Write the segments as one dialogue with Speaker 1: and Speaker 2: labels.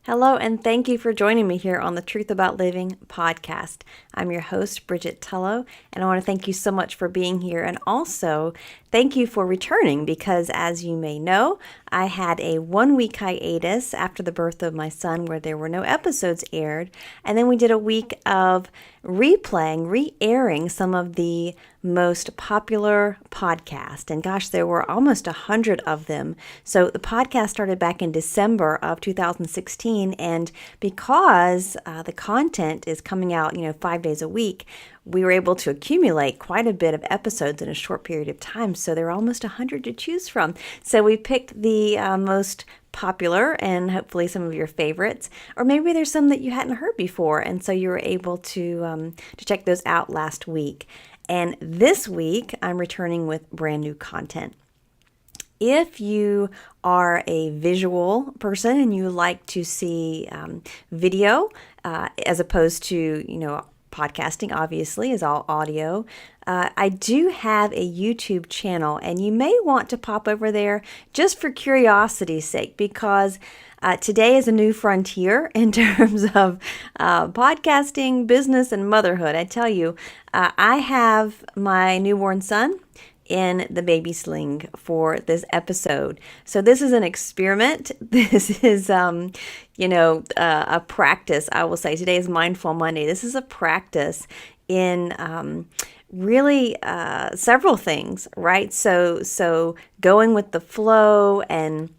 Speaker 1: Hello, and thank you for joining me here on the Truth About Living podcast. I'm your host, Bridgett, and I want to thank you so much for being here. And also, thank you for returning because, as you may know, I had a 1-week hiatus after the birth of my son where there were no episodes aired. And then we did a week of re-airing some of the most popular podcasts. And gosh, there were almost 100 of them. So the podcast started back in December of 2016. And because the content is coming out, 5 days a week, we were able to accumulate quite a bit of episodes in a short period of time. So there are almost 100 to choose from. So we picked the most popular and hopefully some of your favorites, or maybe there's some that you hadn't heard before, and so you were able to check those out last week. And this week, I'm returning with brand new content. If you are a visual person and you like to see video as opposed to, podcasting obviously is all audio. I do have a YouTube channel, and you may want to pop over there just for curiosity's sake, because today is a new frontier in terms of podcasting, business, and motherhood. I tell you, I have my newborn son in the baby sling for this episode. So this is an experiment. This is, a practice. I will say today is Mindful Monday. This is a practice in really several things, right? So going with the flow and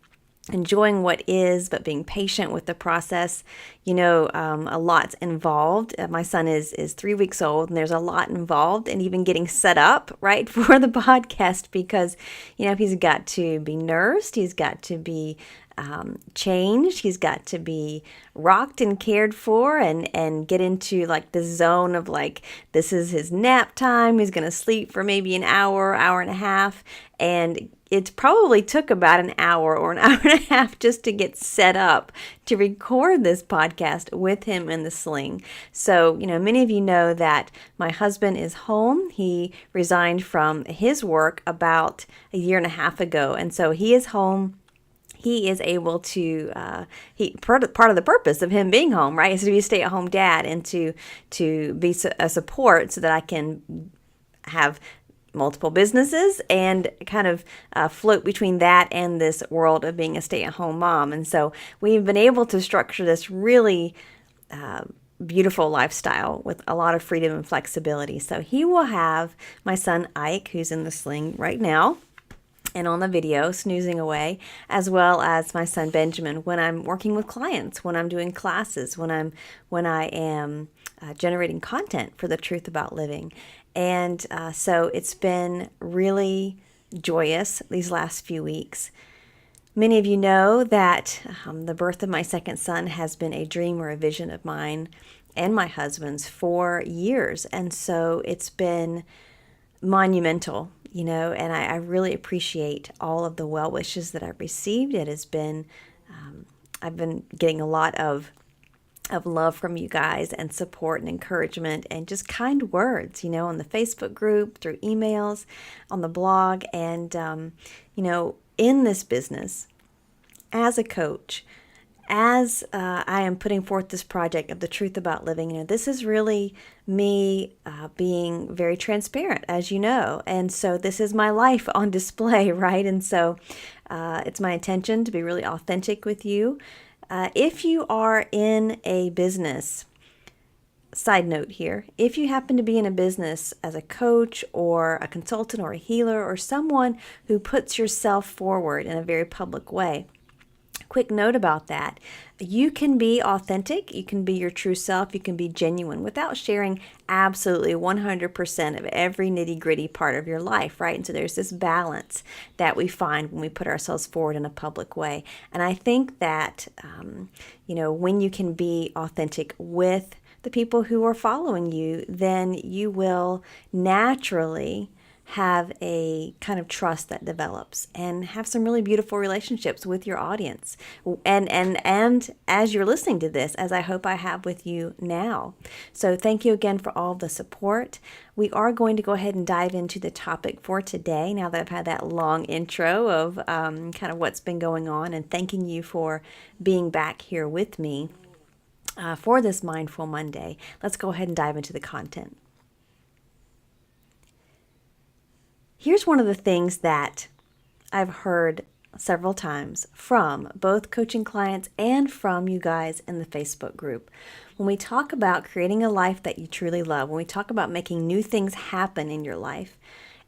Speaker 1: enjoying what is, but being patient with the process. A lot's involved. My son is 3 weeks old, and there's a lot involved in even getting set up, right, for the podcast because, he's got to be nursed, he's got to be changed, he's got to be rocked and cared for and get into like the zone of like, this is his nap time, he's going to sleep for maybe an hour and a half, and it probably took about an hour or an hour and a half just to get set up to record this podcast with him in the sling. So, many of you know that my husband is home. He resigned from his work about a year and a half ago. And so he is home. He is able to, part of the purpose of him being home, right, is to be a stay-at-home dad and to be a support so that I can have multiple businesses and kind of float between that and this world of being a stay-at-home mom. And so we've been able to structure this really beautiful lifestyle with a lot of freedom and flexibility. So he will have my son Ike, who's in the sling right now and on the video snoozing away, as well as my son Benjamin when I'm working with clients, when I'm doing classes, when I am generating content for the Truth About Living. And so it's been really joyous these last few weeks. Many of you know that the birth of my second son has been a dream or a vision of mine and my husband's for years. And so it's been monumental, and I really appreciate all of the well wishes that I've received. It has been, I've been getting a lot of love from you guys and support and encouragement and just kind words, on the Facebook group, through emails, on the blog. And, in this business, as a coach, as I am putting forth this project of the Truth About Living, this is really me being very transparent, as you know. And so this is my life on display, right? And so it's my intention to be really authentic with you. If you are in a business, side note here, if you happen to be in a business as a coach or a consultant or a healer or someone who puts yourself forward in a very public way, quick note about that. You can be authentic, you can be your true self, you can be genuine without sharing absolutely 100% of every nitty-gritty part of your life, right? And so there's this balance that we find when we put ourselves forward in a public way. And I think that, when you can be authentic with the people who are following you, then you will naturally have a kind of trust that develops and have some really beautiful relationships with your audience. And as you're listening to this, as I hope I have with you now. So thank you again for all the support. We are going to go ahead and dive into the topic for today, now that I've had that long intro of kind of what's been going on, and thanking you for being back here with me for this Mindful Monday. Let's go ahead and dive into the content. Here's one of the things that I've heard several times from both coaching clients and from you guys in the Facebook group. When we talk about creating a life that you truly love, when we talk about making new things happen in your life,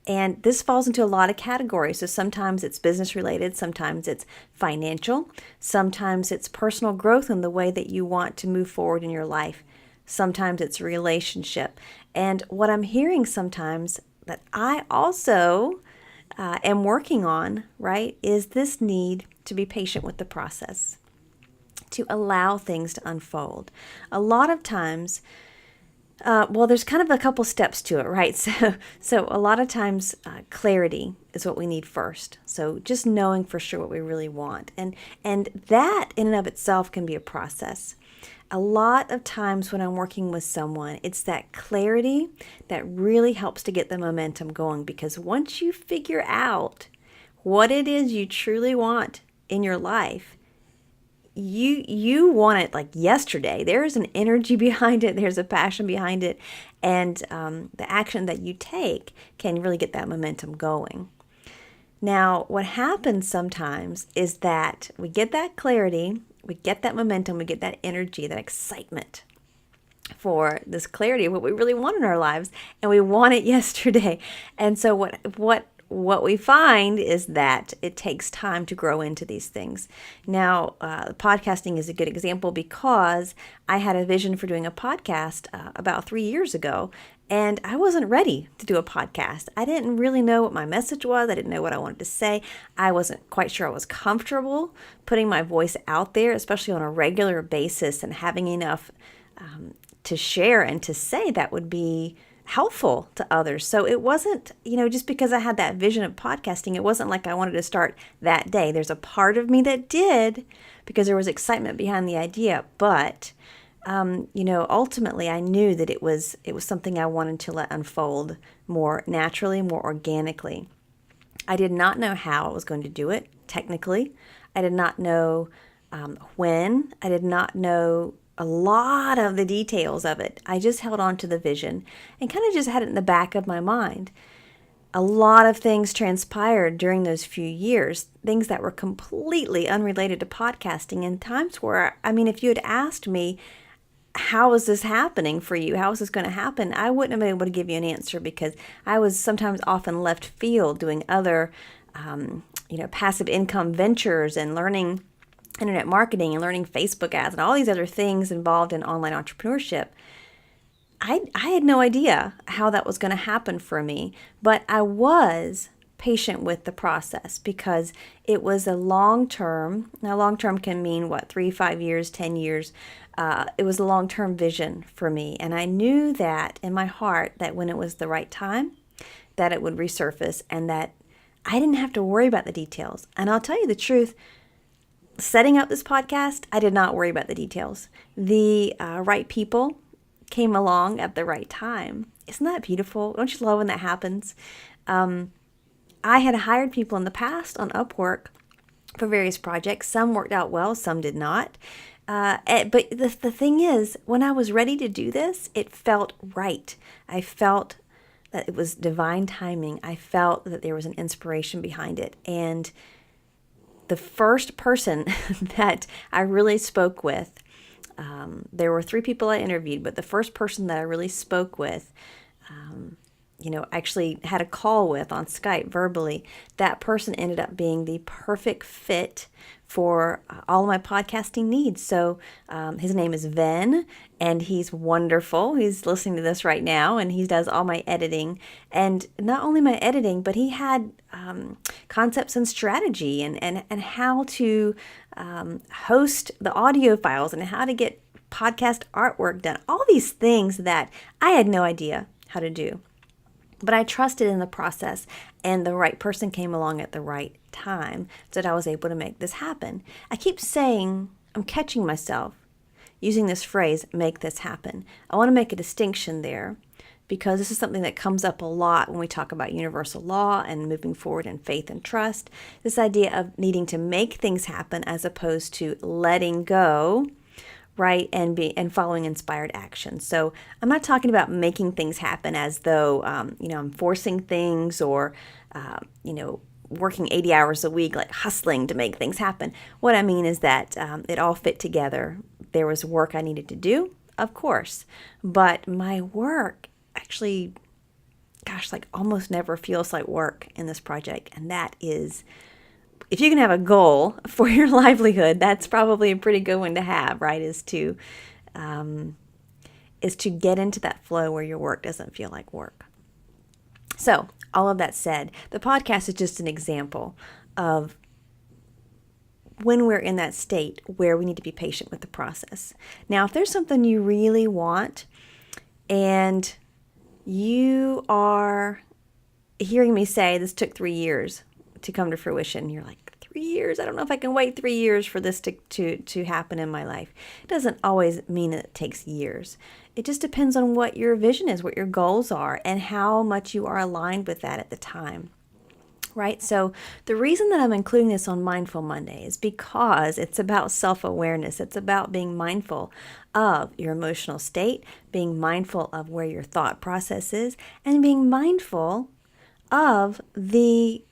Speaker 1: and this falls into a lot of categories. So sometimes it's business related, sometimes it's financial, sometimes it's personal growth in the way that you want to move forward in your life. Sometimes it's relationship. And what I'm hearing sometimes that I also am working on, right, is this need to be patient with the process, to allow things to unfold. A lot of times, there's kind of a couple steps to it, right? So a lot of times clarity is what we need first. So just knowing for sure what we really want. And that in and of itself can be a process. A lot of times when I'm working with someone, it's that clarity that really helps to get the momentum going, because once you figure out what it is you truly want in your life, you want it like yesterday. There's an energy behind it. There's a passion behind it. And the action that you take can really get that momentum going. Now, what happens sometimes is that we get that clarity, we get that momentum, we get that energy, that excitement for this clarity of what we really want in our lives, and we want it yesterday. And so what we find is that it takes time to grow into these things. Now, podcasting is a good example, because I had a vision for doing a podcast about 3 years ago, and I wasn't ready to do a podcast. I didn't really know what my message was. I didn't know what I wanted to say. I wasn't quite sure I was comfortable putting my voice out there, especially on a regular basis, and having enough to share and to say that would be helpful to others. So it wasn't, just because I had that vision of podcasting, it wasn't like I wanted to start that day. There's a part of me that did, because there was excitement behind the idea. But, ultimately I knew that it was something I wanted to let unfold more naturally, more organically. I did not know how I was going to do it technically. I did not know when. I did not know a lot of the details of it. I just held on to the vision and kind of just had it in the back of my mind. A lot of things transpired during those few years, things that were completely unrelated to podcasting, and times where, if you had asked me, how is this happening for you? How is this going to happen? I wouldn't have been able to give you an answer, because I was sometimes often left field doing other, passive income ventures and learning internet marketing and learning Facebook ads and all these other things involved in online entrepreneurship. I had no idea how that was going to happen for me, but I was patient with the process, because it was a long-term. Now, long-term can mean 3, 5 years, 10 years. It was a long-term vision for me. And I knew that in my heart that when it was the right time, that it would resurface, and that I didn't have to worry about the details. And I'll tell you the truth, setting up this podcast, I did not worry about the details. The right people came along at the right time. Isn't that beautiful? Don't you love when that happens? I had hired people in the past on Upwork for various projects. Some worked out well, some did not. But the thing is, when I was ready to do this, it felt right. I felt that it was divine timing. I felt that there was an inspiration behind it. And the first person that I really spoke with, there were 3 people I interviewed, but the first person that I really spoke with, actually had a call with on Skype verbally, that person ended up being the perfect fit for all of my podcasting needs. So his name is Ven, and he's wonderful. He's listening to this right now, and he does all my editing. And not only my editing, but he had concepts and strategy and how to host the audio files and how to get podcast artwork done. All these things that I had no idea how to do. But I trusted in the process, and the right person came along at the right time so that I was able to make this happen. I keep saying, I'm catching myself using this phrase, make this happen. I want to make a distinction there because this is something that comes up a lot when we talk about universal law and moving forward in faith and trust. This idea of needing to make things happen as opposed to letting go, right, and following inspired action. So I'm not talking about making things happen as though I'm forcing things or working 80 hours a week, like hustling to make things happen. What I mean is that it all fit together. There was work I needed to do, of course, but my work actually, almost never feels like work in this project, and that is, if you can have a goal for your livelihood, that's probably a pretty good one to have, right? Is to get into that flow where your work doesn't feel like work. So, all of that said, the podcast is just an example of when we're in that state where we need to be patient with the process. Now, if there's something you really want and you are hearing me say this took 3 years to come to fruition, you're like, 3 years? I don't know if I can wait 3 years for this to happen in my life. It doesn't always mean that it takes years. It just depends on what your vision is, what your goals are, and how much you are aligned with that at the time. Right? So the reason that I'm including this on Mindful Monday is because it's about self-awareness. It's about being mindful of your emotional state, being mindful of where your thought process is, and being mindful of the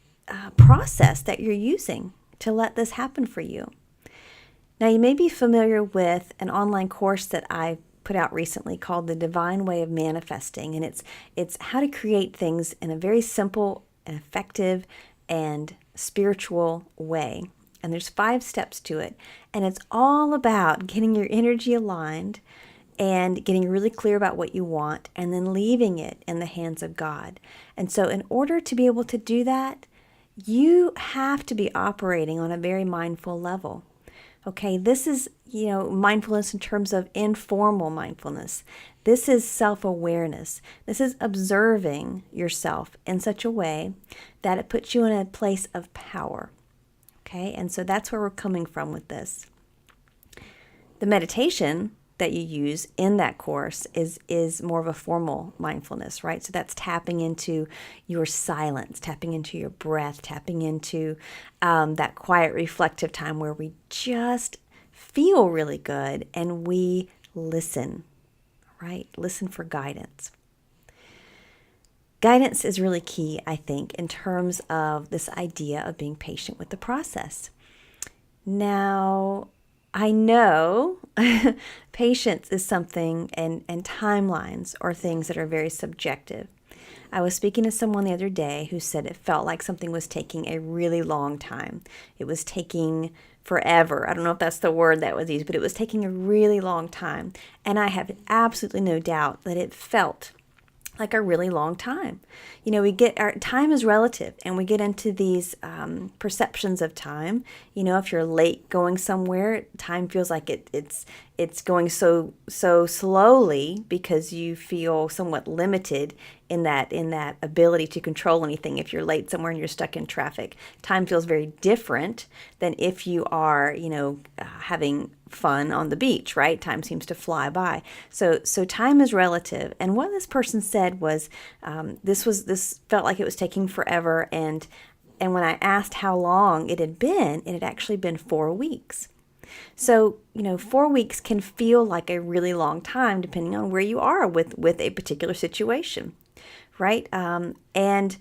Speaker 1: process that you're using to let this happen for you. Now, you may be familiar with an online course that I put out recently called The Divine Way of Manifesting, and it's how to create things in a very simple, an effective and spiritual way. And there's 5 steps to it. And it's all about getting your energy aligned and getting really clear about what you want and then leaving it in the hands of God. And so in order to be able to do that, you have to be operating on a very mindful level. Okay, this is, mindfulness in terms of informal mindfulness. This is self-awareness. This is observing yourself in such a way that it puts you in a place of power. Okay, and so that's where we're coming from with this. The meditation that you use in that course is more of a formal mindfulness, right? So that's tapping into your silence, tapping into your breath, tapping into that quiet reflective time where we just feel really good and we listen, right? Listen for guidance. Guidance is really key, I think, in terms of this idea of being patient with the process. Now, I know patience is something, and timelines are things that are very subjective. I was speaking to someone the other day who said it felt like something was taking a really long time. It was taking forever. I don't know if that's the word that was used, but it was taking a really long time. And I have absolutely no doubt that it felt like a really long time. Our time is relative, and we get into these perceptions of time. If you're late going somewhere, time feels like it's going so slowly because you feel somewhat limited in that ability to control anything. If you're late somewhere and you're stuck in traffic, time feels very different than if you are, having fun on the beach, right? Time seems to fly by. So time is relative. And what this person said was, this felt like it was taking forever. And when I asked how long it had actually been 4 weeks. So, 4 weeks can feel like a really long time depending on where you are with a particular situation, right? And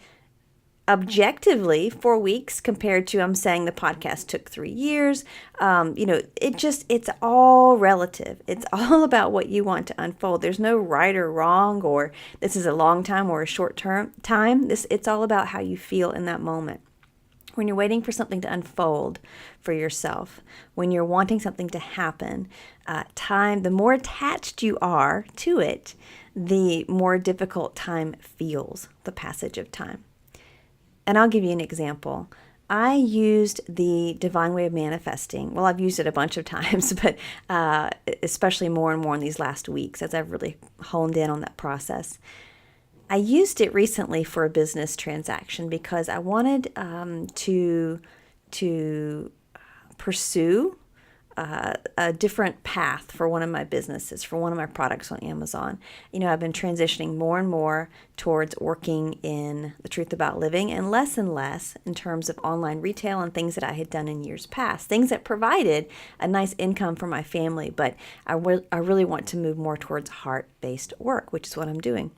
Speaker 1: objectively, 4 weeks compared to, I'm saying the podcast took 3 years, it's all relative. It's all about what you want to unfold. There's no right or wrong, or this is a long time or a short time. It's all about how you feel in that moment. When you're waiting for something to unfold for yourself, when you're wanting something to happen, time, the more attached you are to it, the more difficult time feels, the passage of time. And I'll give you an example. I used the Divine Way of Manifesting. Well, I've used it a bunch of times, but especially more and more in these last weeks as I've really honed in on that process. I used it recently for a business transaction because I wanted to pursue a different path for one of my businesses, for one of my products on Amazon. I've been transitioning more and more towards working in the truth about living and less in terms of online retail and things that I had done in years past, things that provided a nice income for my family. But I really want to move more towards heart-based work, which is what I'm doing.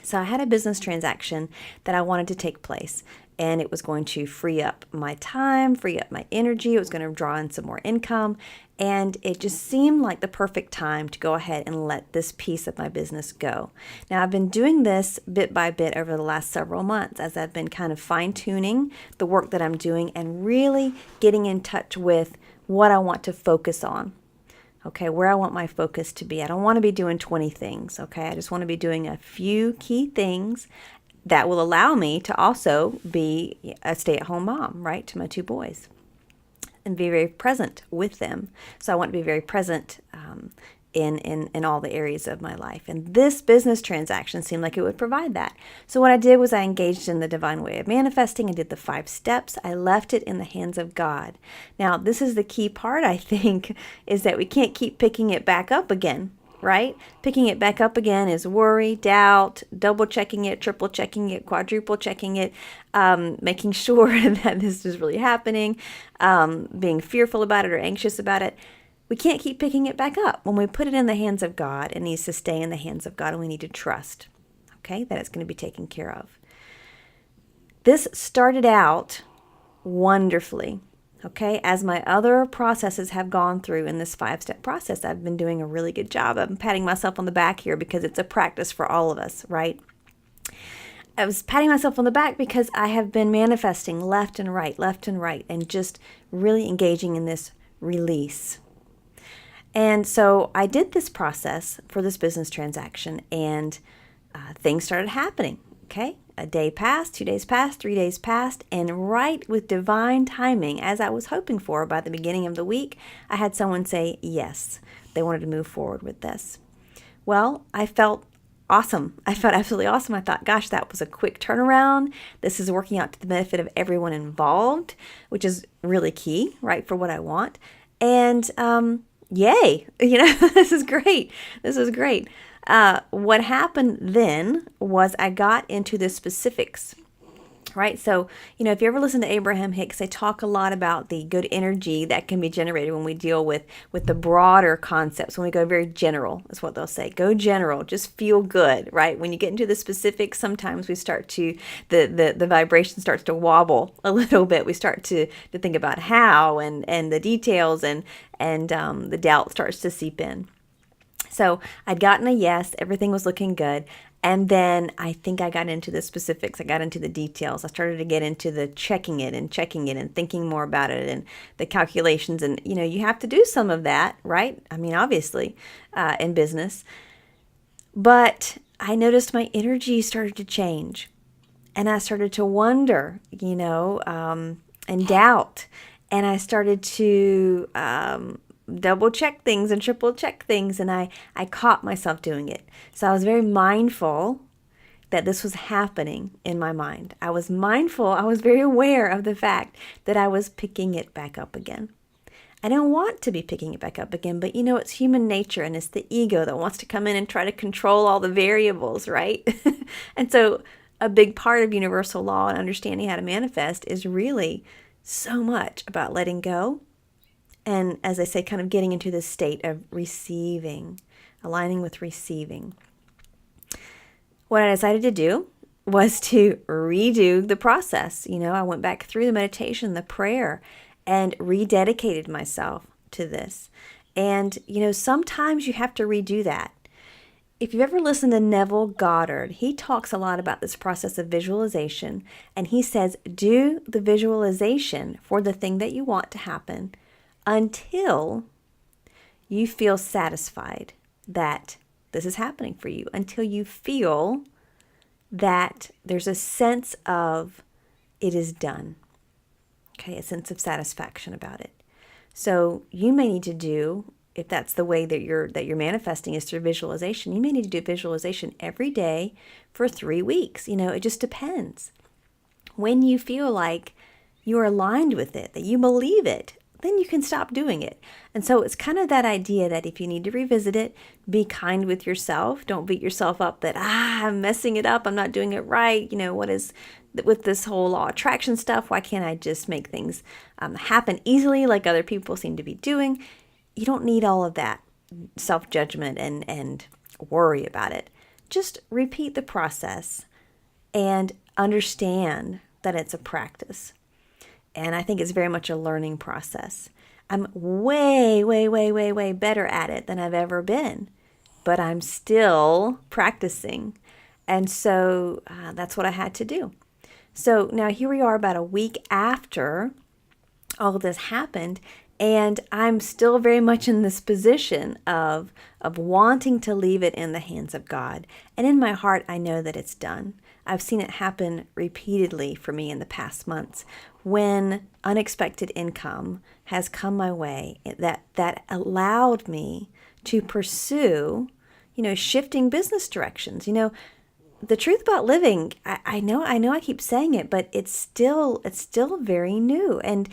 Speaker 1: So I had a business transaction that I wanted to take place, and it was going to free up my time, free up my energy. It was going to draw in some more income, and it just seemed like the perfect time to go ahead and let this piece of my business go. Now, I've been doing this bit by bit over the last several months as I've been kind of fine-tuning the work that I'm doing and really getting in touch with what I want to focus on. Okay, where I want my focus to be. I don't want to be doing 20 things, okay? I just want to be doing a few key things that will allow me to also be a stay-at-home mom, right, to my 2 boys and be very present with them. So I want to be very present in all the areas of my life. And this business transaction seemed like it would provide that. So what I did was I engaged in the divine way of manifesting and did the 5 steps. I left it in the hands of God. Now, this is the key part, I think, is that we can't keep picking it back up again, right? Picking it back up again is worry, doubt, double checking it, triple checking it, quadruple checking it, making sure that this is really happening, being fearful about it or anxious about it. We can't keep picking it back up. When we put it in the hands of God, it needs to stay in the hands of God, and we need to trust, okay, that it's going to be taken care of. This started out wonderfully, okay? As my other processes have gone through in this 5-step process, I've been doing a really good job. I'm patting myself on the back here because it's a practice for all of us, right? I was patting myself on the back because I have been manifesting left and right, and just really engaging in this release. And so I did this process for this business transaction, and things started happening, okay? A day passed, 2 days passed, 3 days passed, and right with divine timing, as I was hoping for by the beginning of the week, I had someone say yes, they wanted to move forward with this. Well, I felt awesome. I felt absolutely awesome. I thought, gosh, that was a quick turnaround. This is working out to the benefit of everyone involved, which is really key, right, for what I want. And yay, this is great. This is great. What happened then was I got into the specifics, right? So, if you ever listen to Abraham Hicks, they talk a lot about the good energy that can be generated when we deal with the broader concepts, when we go very general, is what they'll say. Go general, just feel good, right? When you get into the specifics, sometimes we start to, the vibration starts to wobble a little bit. We start to think about how and the details and the doubt starts to seep in. So I'd gotten a yes, everything was looking good. And then I think I got into the specifics. I got into the details. I started to get into the checking it and thinking more about it and the calculations. And, you have to do some of that, right? I mean, obviously, in business. But I noticed my energy started to change. And I started to wonder, and doubt. And I started to double check things and triple check things, and I caught myself doing it. So I was very mindful that this was happening in my mind. I was very aware of the fact that I was picking it back up again. I don't want to be picking it back up again, but it's human nature, and it's the ego that wants to come in and try to control all the variables, right? And so a big part of universal law and understanding how to manifest is really so much about letting go. And as I say, kind of getting into this state of receiving, aligning with receiving. What I decided to do was to redo the process. I went back through the meditation, the prayer, and rededicated myself to this. And, sometimes you have to redo that. If you've ever listened to Neville Goddard, he talks a lot about this process of visualization. And he says, do the visualization for the thing that you want to happen until you feel satisfied that this is happening for you, until you feel that there's a sense of it is done, okay, a sense of satisfaction about it. So you may need to do, if that's the way that you're manifesting is through visualization, you may need to do visualization every day for 3 weeks. It just depends. When you feel like you're aligned with it, that you believe it, then you can stop doing it. And so it's kind of that idea that if you need to revisit it, be kind with yourself. Don't beat yourself up that, I'm messing it up. I'm not doing it right. What is with this whole law of attraction stuff? Why can't I just make things happen easily like other people seem to be doing? You don't need all of that self-judgment and worry about it. Just repeat the process and understand that it's a practice. And I think it's very much a learning process. I'm way, way, way, way, way better at it than I've ever been, but I'm still practicing. And so that's what I had to do. So now here we are about a week after all of this happened, and I'm still very much in this position of wanting to leave it in the hands of God. And in my heart, I know that it's done. I've seen it happen repeatedly for me in the past months when unexpected income has come my way that allowed me to pursue, shifting business directions. The truth about living, I know I keep saying it, but it's still very new. And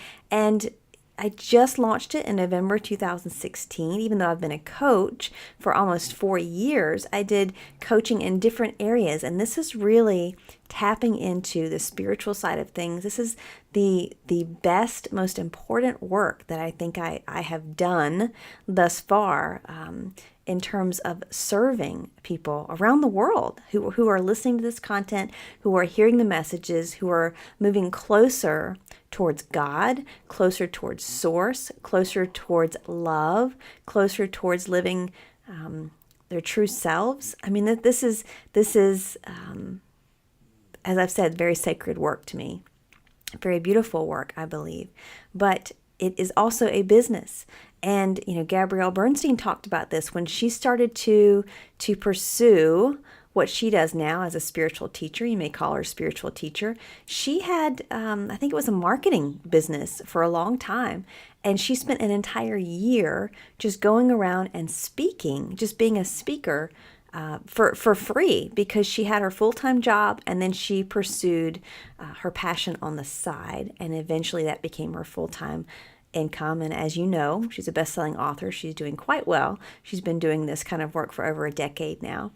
Speaker 1: I just launched it in November 2016. Even though I've been a coach for almost 4 years, I did coaching in different areas. And this is really tapping into the spiritual side of things. This is the best, most important work that I think I have done thus far in terms of serving people around the world who are listening to this content, who are hearing the messages, who are moving closer towards God, closer towards source, closer towards love, closer towards living their true selves. I mean, this is as I've said, very sacred work to me. Very beautiful work, I believe. But it is also a business. And, Gabrielle Bernstein talked about this when she started to pursue what she does now as a spiritual teacher. You may call her a spiritual teacher. She had, I think it was a marketing business for a long time. And she spent an entire year just going around and speaking, just being a speaker for free, because she had her full-time job and then she pursued her passion on the side, and eventually that became her full-time income. And as you know, she's a best-selling author. She's doing quite well. She's been doing this kind of work for over a decade now.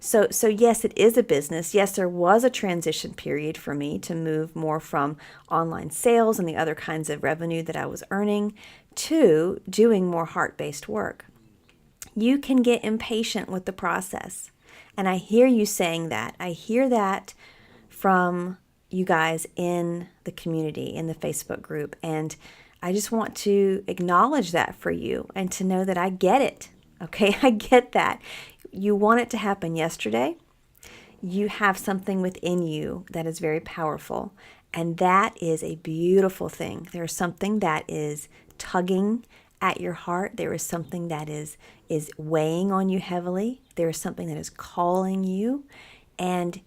Speaker 1: So yes, it is a business. Yes, there was a transition period for me to move more from online sales and the other kinds of revenue that I was earning to doing more heart-based work. You can get impatient with the process. And I hear you saying that. I hear that from you guys in the community, in the Facebook group. And I just want to acknowledge that for you and to know that I get it. Okay, I get that. You want it to happen yesterday. You have something within you that is very powerful. And that is a beautiful thing. There's something that is tugging at your heart. There is something that is weighing on you heavily. There is something that is calling you, and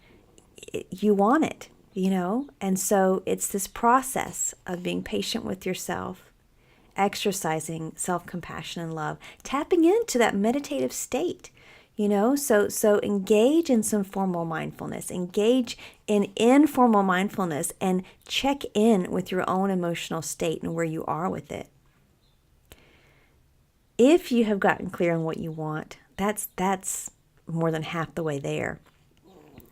Speaker 1: you want it, And so it's this process of being patient with yourself, exercising self-compassion and love, tapping into that meditative state, So engage in some formal mindfulness, engage in informal mindfulness, and check in with your own emotional state and where you are with it. If you have gotten clear on what you want, that's more than half the way there.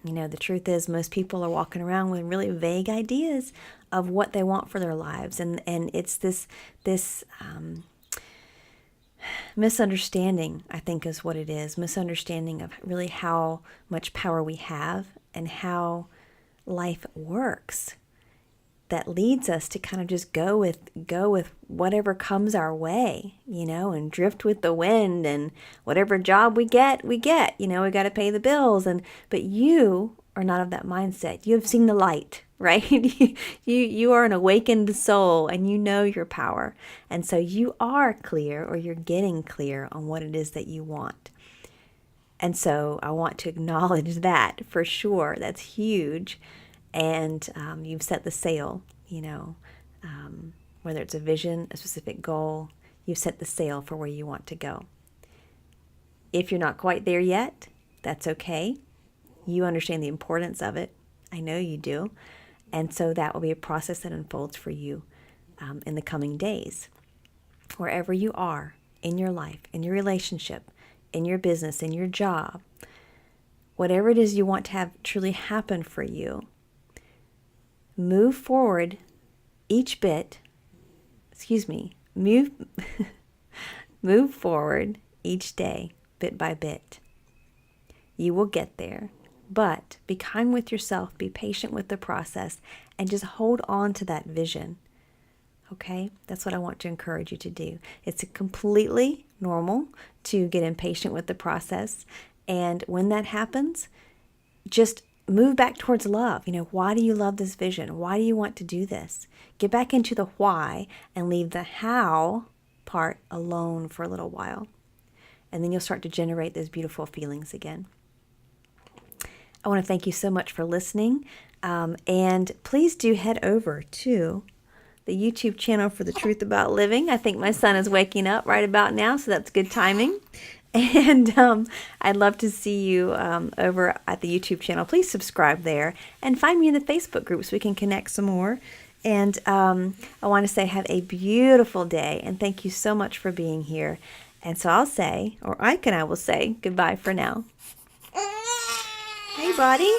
Speaker 1: The truth is most people are walking around with really vague ideas of what they want for their lives. And it's this misunderstanding, I think, is what it is. Misunderstanding of really how much power we have and how life works. That leads us to kind of just go with whatever comes our way, and drift with the wind, and whatever job we get, we got to pay the bills. But you are not of that mindset. You have seen the light, right? you are an awakened soul, and you know your power. And so you are clear, or you're getting clear on what it is that you want. And so I want to acknowledge that for sure. That's huge. And you've set the sail, whether it's a vision, a specific goal, you've set the sail for where you want to go. If you're not quite there yet, that's okay. You understand the importance of it. I know you do. And so that will be a process that unfolds for you in the coming days. Wherever you are in your life, in your relationship, in your business, in your job, whatever it is you want to have truly happen for you, move forward each bit, move forward each day, bit by bit. You will get there, but be kind with yourself, be patient with the process, and just hold on to that vision. Okay? That's what I want to encourage you to do. It's completely normal to get impatient with the process, and when that happens, just move back towards love. Why do you love this vision? Why do you want to do this? Get back into the why and leave the how part alone for a little while. And then you'll start to generate those beautiful feelings again. I want to thank you so much for listening. And please do head over to the YouTube channel for The Truth About Living. I think my son is waking up right about now, so that's good timing. And I'd love to see you over at the YouTube channel. Please subscribe there and find me in the Facebook group so we can connect some more. And I want to say have a beautiful day, and thank you so much for being here. And so I'll say, or I will say, goodbye for now. Hey, buddy.